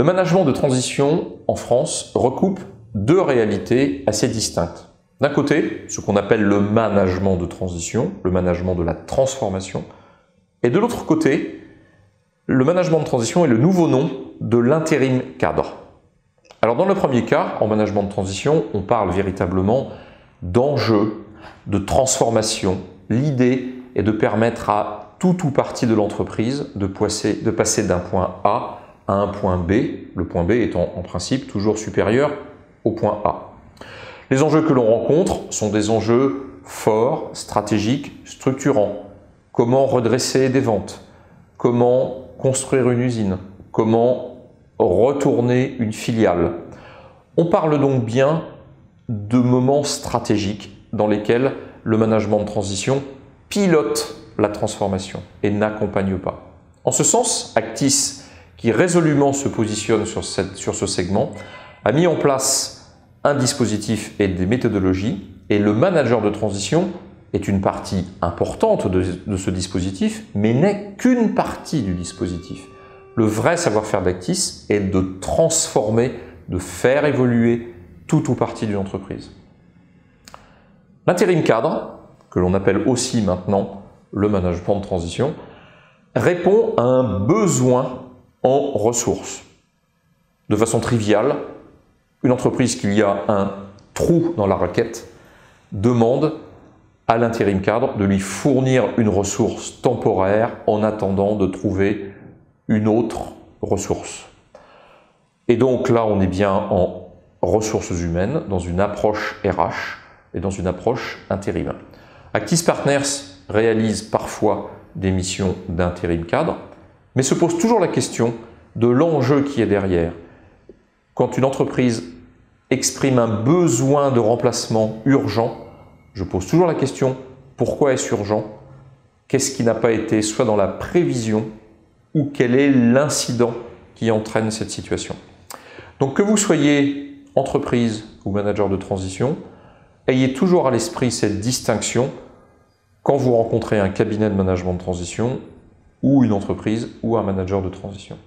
Le management de transition en France recoupe deux réalités assez distinctes. D'un côté, ce qu'on appelle le management de transition, le management de la transformation, et de l'autre côté, le management de transition est le nouveau nom de l'intérim cadre. Alors dans le premier cas, en management de transition, on parle véritablement d'enjeux, de transformation. L'idée est de permettre à tout ou partie de l'entreprise de passer d'un point A à un point B, le point B étant en principe toujours supérieur au point A. Les enjeux que l'on rencontre sont des enjeux forts, stratégiques, structurants. Comment redresser des ventes? Comment construire une usine? Comment retourner une filiale? On parle donc bien de moments stratégiques dans lesquels le management de transition pilote la transformation et n'accompagne pas. En ce sens, Actis, qui résolument se positionne sur ce segment, a mis en place un dispositif et des méthodologies, et le manager de transition est une partie importante de ce dispositif, mais n'est qu'une partie du dispositif. Le vrai savoir-faire d'Actis est de transformer, de faire évoluer tout ou partie d'une entreprise. L'intérim cadre, que l'on appelle aussi maintenant le management de transition, répond à un besoin en ressources. De façon triviale, une entreprise qui a un trou dans la raquette demande à l'intérim cadre de lui fournir une ressource temporaire en attendant de trouver une autre ressource. Et donc là, on est bien en ressources humaines, dans une approche RH et dans une approche intérim. Actis Partners réalise parfois des missions d'intérim cadre, mais se pose toujours la question de l'enjeu qui est derrière. Quand une entreprise exprime un besoin de remplacement urgent, je pose toujours la question, pourquoi est-ce urgent? Qu'est-ce qui n'a pas été soit dans la prévision ou quel est l'incident qui entraîne cette situation? Donc que vous soyez entreprise ou manager de transition, ayez toujours à l'esprit cette distinction quand vous rencontrez un cabinet de management de transition ou une entreprise ou un manager de transition.